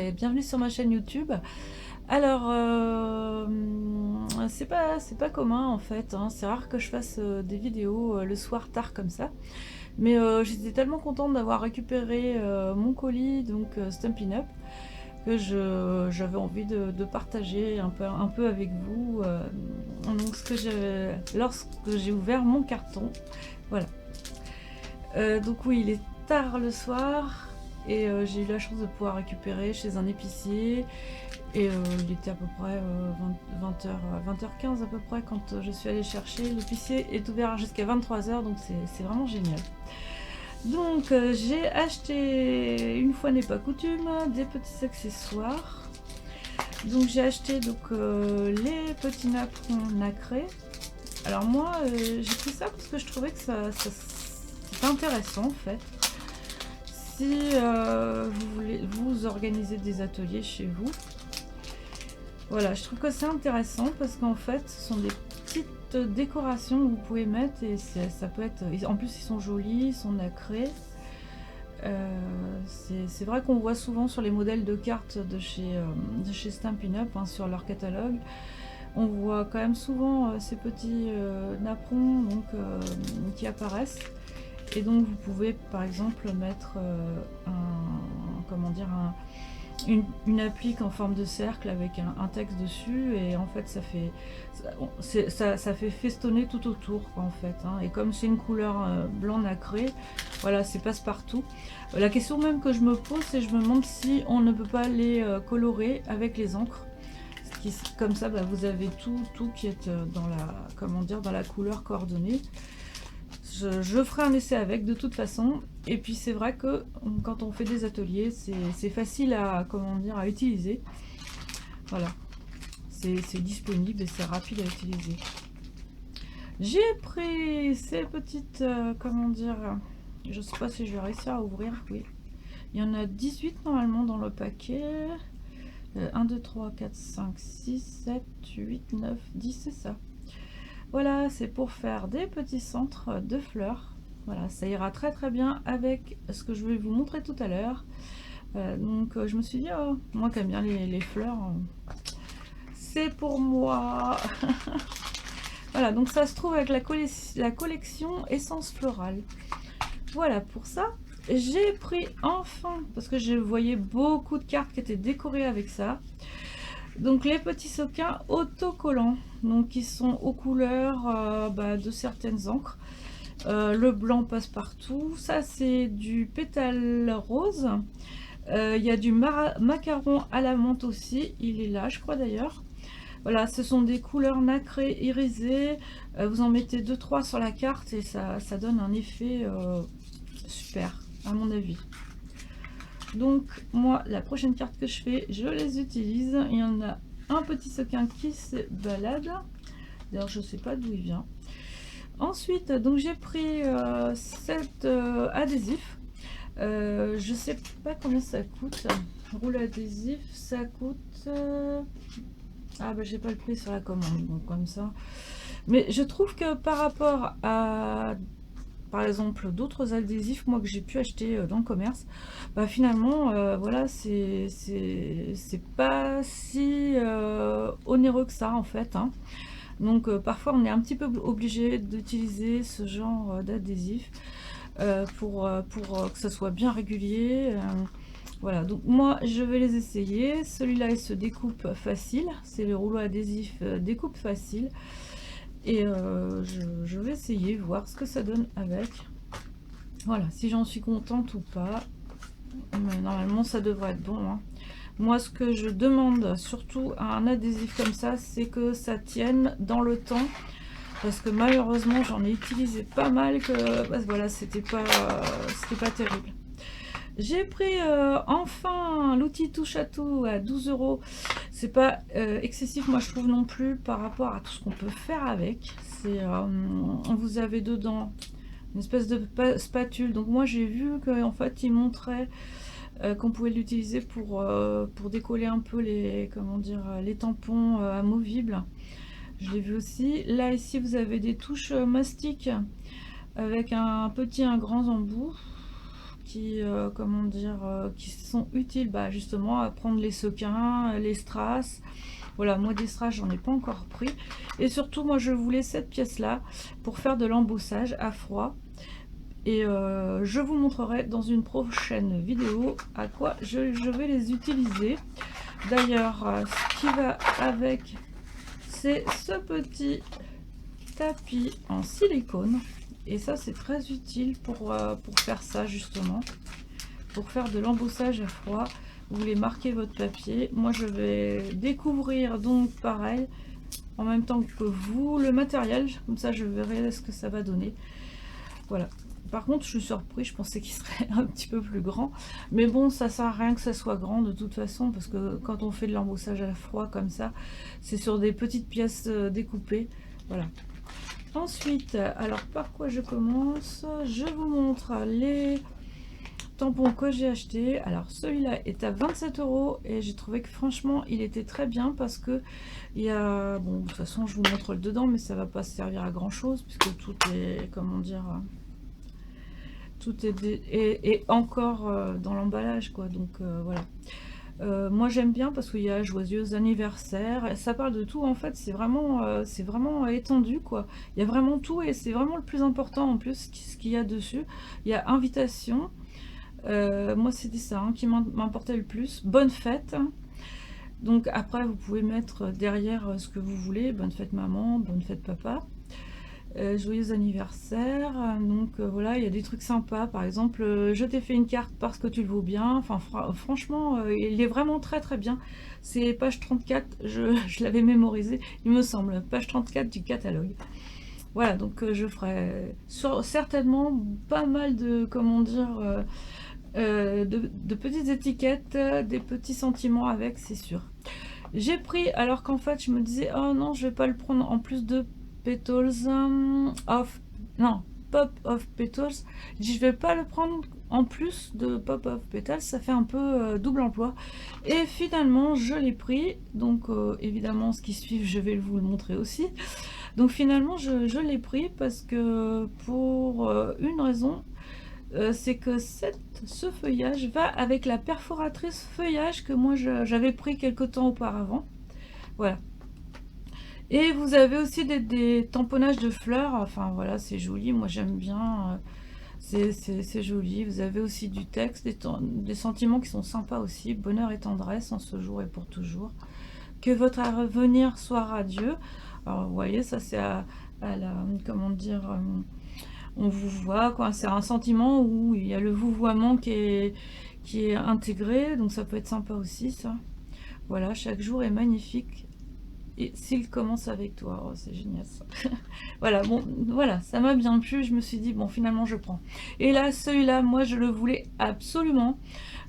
et bienvenue sur ma chaîne YouTube. Alors, c'est pas commun en fait, hein. C'est rare que je fasse des vidéos le soir tard comme ça. Mais j'étais tellement contente d'avoir récupéré mon colis, donc Stampin' Up, que j'avais envie de partager un peu avec vous. Donc lorsque j'ai ouvert mon carton, voilà. Donc oui, il est tard le soir et j'ai eu la chance de pouvoir récupérer chez un épicier. Et il était à peu près 20h15 à peu près quand je suis allée chercher. L'épicier est ouvert jusqu'à 23h, donc c'est vraiment génial. Donc j'ai acheté, une fois n'est pas coutume, des petits accessoires. Donc j'ai acheté les petits napperons nacrés. Alors moi j'ai pris ça parce que je trouvais que c'était intéressant en fait. Si vous voulez vous organiser des ateliers chez vous, voilà, je trouve que c'est intéressant parce qu'en fait ce sont des petites décorations que vous pouvez mettre et ça peut être, en plus ils sont jolis, ils sont nacrés. C'est vrai qu'on voit souvent sur les modèles de cartes de chez Stampin' Up, hein, sur leur catalogue, on voit quand même souvent ces petits napperons donc, qui apparaissent. Et donc vous pouvez par exemple mettre une applique en forme de cercle avec un texte dessus, et en fait ça fait festonner tout autour en fait, hein. Et comme c'est une couleur blanc nacré, voilà, c'est passe-partout. La question même que je me pose, c'est je me demande si on ne peut pas les colorer avec les encres. Comme ça, vous avez tout qui est dans la couleur coordonnée. Je ferai un essai avec de toute façon. Et puis c'est vrai que quand on fait des ateliers, c'est facile à utiliser. Voilà, c'est disponible et c'est rapide à utiliser. J'ai pris ces petites, je sais pas si je vais réussir à ouvrir. Oui, il y en a 18 normalement dans le paquet. 1, 2, 3, 4, 5, 6, 7, 8, 9, 10, c'est ça. Voilà, c'est pour faire des petits centres de fleurs. Voilà, ça ira très très bien avec ce que je vais vous montrer tout à l'heure. Donc je me suis dit, oh, moi qui aime bien les fleurs, c'est pour moi. Voilà, donc ça se trouve avec la collection Essence Florale. Voilà, pour ça, j'ai pris enfin, parce que je voyais beaucoup de cartes qui étaient décorées avec ça. Donc les petits sequins autocollants, donc qui sont aux couleurs de certaines encres. Le blanc passe partout. Ça c'est du pétale rose. Il y a du macaron à la menthe aussi. Il est là, je crois d'ailleurs. Voilà, ce sont des couleurs nacrées irisées. Vous en mettez 2-3 sur la carte et ça donne un effet super, à mon avis. Donc moi, la prochaine carte que je fais, je les utilise. Il y en a un petit sequin qui se balade. D'ailleurs, je sais pas d'où il vient. Ensuite, donc j'ai pris cet adhésif. Je sais pas combien ça coûte. Roule adhésif, ça coûte... j'ai pas le prix sur la commande, donc comme ça. Mais je trouve que par rapport à... par exemple d'autres adhésifs moi que j'ai pu acheter dans le commerce, finalement voilà, c'est pas si onéreux que ça en fait, hein. Donc parfois on est un petit peu obligé d'utiliser ce genre d'adhésif pour que ça soit bien régulier. Voilà, donc moi je vais les essayer. Celui-là il se découpe facile, c'est le rouleau adhésif découpe facile. Et je vais essayer, voir ce que ça donne avec. Voilà, si j'en suis contente ou pas. Mais normalement, ça devrait être bon, hein. Moi, ce que je demande surtout à un adhésif comme ça, c'est que ça tienne dans le temps. Parce que malheureusement, j'en ai utilisé pas mal voilà, c'était pas terrible. J'ai pris enfin l'outil touche à tout à 12 €. C'est pas excessif, moi je trouve non plus, par rapport à tout ce qu'on peut faire avec. Vous avez dedans une espèce de spatule. Donc moi j'ai vu qu'en fait il montrait qu'on pouvait l'utiliser pour décoller un peu les tampons amovibles. Je l'ai vu aussi. Là ici vous avez des touches mastic avec un petit et un grand embout. qui, comment dire, qui sont utiles justement à prendre les sequins, les strass. Voilà, moi des strass j'en ai pas encore pris. Et surtout moi je voulais cette pièce là pour faire de l'embossage à froid. Et je vous montrerai dans une prochaine vidéo à quoi je vais les utiliser. D'ailleurs, ce qui va avec, c'est ce petit tapis en silicone. Et ça, c'est très utile pour faire ça, justement. Pour faire de l'embossage à froid. Vous voulez marquer votre papier. Moi, je vais découvrir donc pareil, en même temps que vous, le matériel. Comme ça, je verrai ce que ça va donner. Voilà. Par contre, je suis surpris, je pensais qu'il serait un petit peu plus grand. Mais bon, ça sert à rien que ça soit grand de toute façon, parce que quand on fait de l'embossage à froid comme ça, c'est sur des petites pièces découpées. Voilà. Ensuite, alors par quoi je commence? Je vous montre les tampons que j'ai achetés. Alors celui-là est à 27 € et j'ai trouvé que franchement il était très bien parce que il y a, bon de toute façon je vous montre le dedans, mais ça va pas servir à grand chose puisque tout est, comment dire, tout est encore dans l'emballage quoi, donc voilà. Moi j'aime bien parce qu'il y a joyeux anniversaire, ça parle de tout en fait, c'est vraiment étendu quoi, il y a vraiment tout et c'est vraiment le plus important en plus ce qu'il y a dessus. Il y a invitation, moi c'était ça qui m'importait le plus, bonne fête. Donc après vous pouvez mettre derrière ce que vous voulez, bonne fête maman, bonne fête papa. Joyeux anniversaire, donc voilà, il y a des trucs sympas, par exemple je t'ai fait une carte parce que tu le vaux bien, enfin franchement il est vraiment très très bien. C'est page 34, je l'avais mémorisé il me semble, page 34 du catalogue. Voilà, donc je ferai certainement pas mal de, comment dire, de petites étiquettes, des petits sentiments avec, c'est sûr. J'ai pris, alors qu'en fait je me disais oh non je vais pas le prendre en plus de Petals of, non, Pop of Petals, je vais pas le prendre en plus de Pop of Petals, ça fait un peu double emploi. Et finalement je l'ai pris, donc évidemment ce qui suit je vais vous le montrer aussi. Donc finalement je l'ai pris parce que pour une raison, c'est que ce feuillage va avec la perforatrice feuillage que moi j'avais pris quelque temps auparavant. Voilà. Et vous avez aussi des tamponnages de fleurs, enfin voilà, c'est joli, moi j'aime bien, c'est joli. Vous avez aussi du texte, des sentiments qui sont sympas aussi, bonheur et tendresse en ce jour et pour toujours. Que votre avenir soit radieux. Alors vous voyez, ça c'est à la, comment dire, on vous voit, quoi, c'est un sentiment où il y a le vouvoiement qui est intégré, donc ça peut être sympa aussi ça. Voilà, chaque jour est magnifique. Et s'il commence avec toi, oh, c'est génial ça. Voilà, bon, voilà, ça m'a bien plu, je me suis dit, bon, finalement, je prends. Et là, celui-là, moi, je le voulais absolument.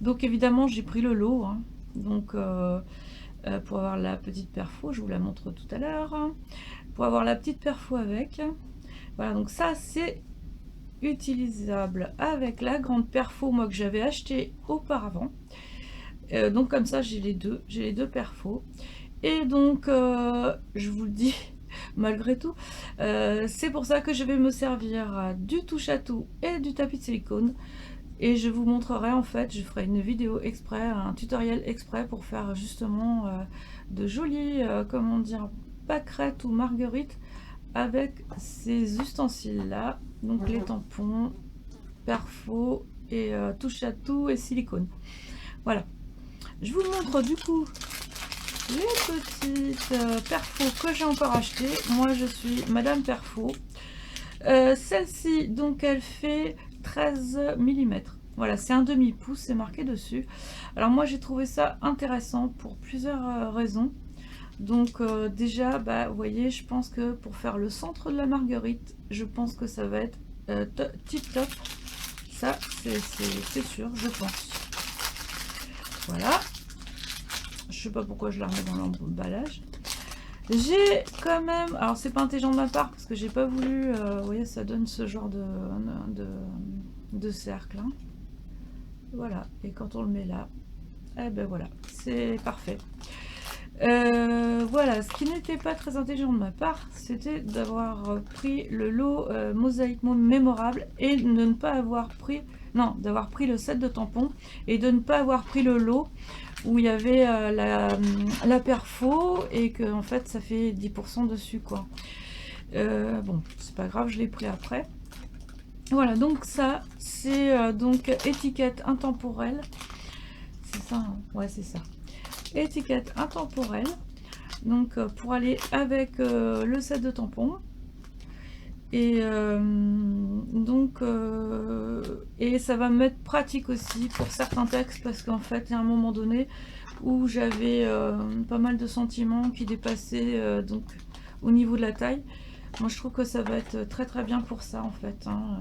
Donc, évidemment, j'ai pris le lot. Hein. Donc, pour avoir la petite perfo, je vous la montre tout à l'heure. Hein. Pour avoir la petite perfo avec. Voilà, donc ça, c'est utilisable avec la grande perfo, moi, que j'avais acheté auparavant. Donc, comme ça, j'ai les deux perfos. Et donc, je vous le dis, malgré tout, c'est pour ça que je vais me servir du touche-à-tout et du tapis de silicone. Et je vous montrerai, en fait, je ferai une vidéo exprès, un tutoriel exprès pour faire justement de jolies, comment dire, pâquerettes ou marguerites avec ces ustensiles-là. Donc les tampons, perfos et touche-à-tout et silicone. Voilà. Je vous montre du coup les petites perfos que j'ai encore achetées. Moi je suis Madame Perfo. Celle-ci donc elle fait 13 mm. Voilà, c'est un demi-pouce, c'est marqué dessus. Alors moi j'ai trouvé ça intéressant pour plusieurs raisons. Donc déjà, vous voyez, je pense que pour faire le centre de la marguerite, je pense que ça va être tip top. Ça c'est sûr, je pense. Voilà. Je sais pas pourquoi je la remets dans l'emballage. J'ai quand même, alors c'est pas intelligent de ma part parce que j'ai pas voulu, vous voyez, ça donne ce genre de cercle. Hein. Voilà, et quand on le met là, eh ben voilà, c'est parfait. Voilà, ce qui n'était pas très intelligent de ma part, c'était d'avoir pris le lot mosaïque mémorable et de ne pas avoir pris, non, d'avoir pris le set de tampons et de ne pas avoir pris le lot où il y avait la perfo et que en fait ça fait 10% dessus quoi. Bon, c'est pas grave, je l'ai pris après. Voilà, donc ça c'est donc étiquette intemporelle. C'est ça, hein, ouais, c'est ça. Étiquette intemporelle. Donc pour aller avec le set de tampons. Et et ça va m'être pratique aussi pour certains textes parce qu'en fait il y a un moment donné où j'avais pas mal de sentiments qui dépassaient donc au niveau de la taille. Moi je trouve que ça va être très très bien pour ça en fait, hein.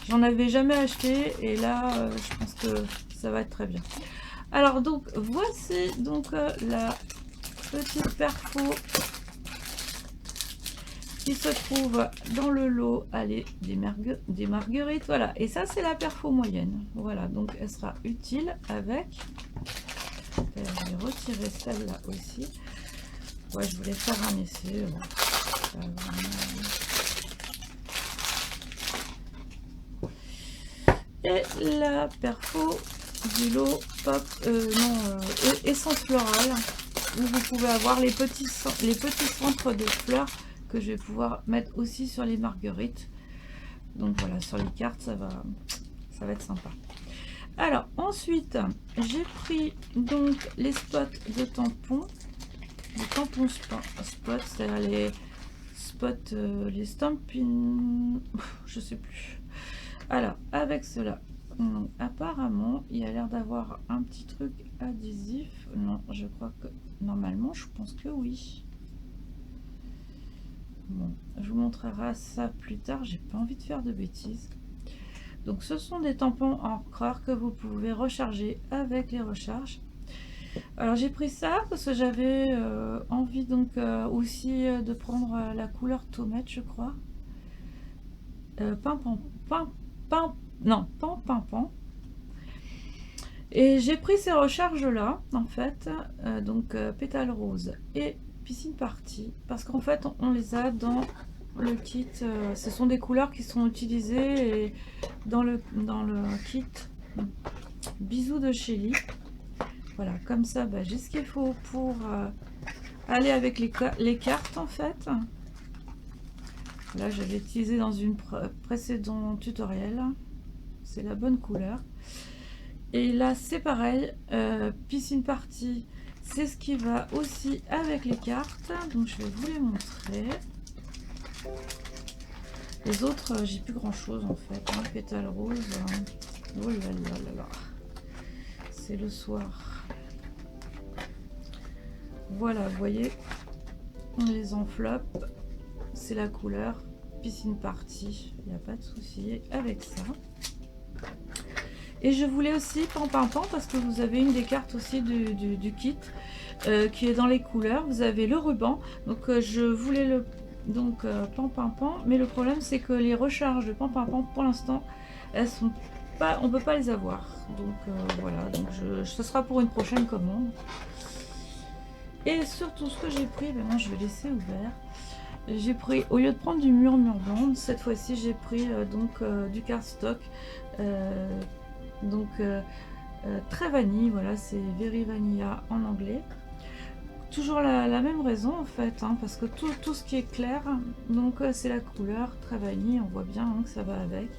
J'en avais jamais acheté et là je pense que ça va être très bien. Alors donc voici donc la petite perfo qui se trouve dans le lot, allez, des marguerites, voilà. Et ça c'est la perfo moyenne, voilà, donc elle sera utile avec. Je vais retirer celle-là aussi. Ouais, je voulais faire un essai. Et la perfo du lot pop, essence florale, où vous pouvez avoir les petits centres de fleurs que je vais pouvoir mettre aussi sur les marguerites. Donc voilà, sur les cartes, ça va être sympa. Alors ensuite, j'ai pris donc les spots de tampons, les tampons spots, c'est-à-dire les spots, les stampings, je sais plus. Alors avec cela, apparemment, il y a l'air d'avoir un petit truc adhésif. Non, je crois que normalement, je pense que oui. Bon, je vous montrerai ça plus tard, j'ai pas envie de faire de bêtises. Donc ce sont des tampons encreurs que vous pouvez recharger avec les recharges. Alors j'ai pris ça parce que j'avais envie donc aussi de prendre la couleur tomate, je crois. Pan. Et j'ai pris ces recharges là en fait, donc pétale rose et piscine party, parce qu'en fait on les a dans le kit, ce sont des couleurs qui sont utilisées et dans le kit bisous de Shelly. Voilà, comme ça j'ai ce qu'il faut pour aller avec les cartes en fait. Là j'avais utilisé dans une précédent tutoriel, c'est la bonne couleur. Et là c'est pareil, piscine party, c'est ce qui va aussi avec les cartes, donc je vais vous les montrer. Les autres j'ai plus grand chose en fait, hein. Pétale rose, oh là là là, c'est le soir. Voilà, vous voyez les enveloppes, c'est la couleur piscine party, il n'y a pas de souci avec ça. Et je voulais aussi pan parce que vous avez une des cartes aussi du kit qui est dans les couleurs. Vous avez le ruban, donc je voulais le pan, mais le problème c'est que les recharges de pan pour l'instant elles sont pas, on peut pas les avoir. Donc voilà, donc ce sera pour une prochaine commande. Et surtout ce que j'ai pris, maintenant je vais laisser ouvert. J'ai pris, au lieu de prendre du murmure blonde, cette fois-ci j'ai pris du cardstock. Très vanille, voilà, c'est Very Vanilla en anglais. Toujours la même raison en fait, hein, parce que tout ce qui est clair, donc c'est la couleur très vanille, on voit bien hein, que ça va avec.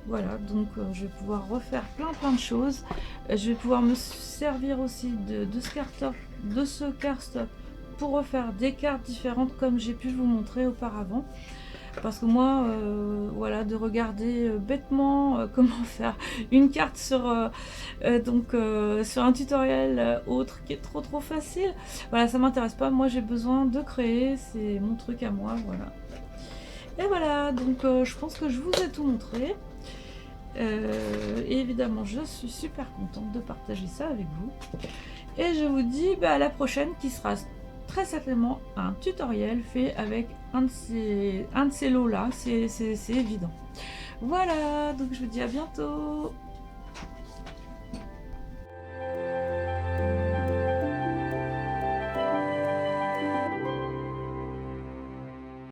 Voilà, donc je vais pouvoir refaire plein de choses. Je vais pouvoir me servir aussi de ce cardstock pour refaire des cartes différentes comme j'ai pu vous montrer auparavant. Parce que moi, voilà, de regarder bêtement comment faire une carte sur un tutoriel autre qui est trop facile, voilà, ça m'intéresse pas. Moi, j'ai besoin de créer, c'est mon truc à moi, voilà. Et voilà, donc je pense que je vous ai tout montré. Et évidemment, je suis super contente de partager ça avec vous. Et je vous dis à la prochaine qui sera très certainement un tutoriel fait avec un de ces lots là, c'est évident. Voilà, donc je vous dis à bientôt.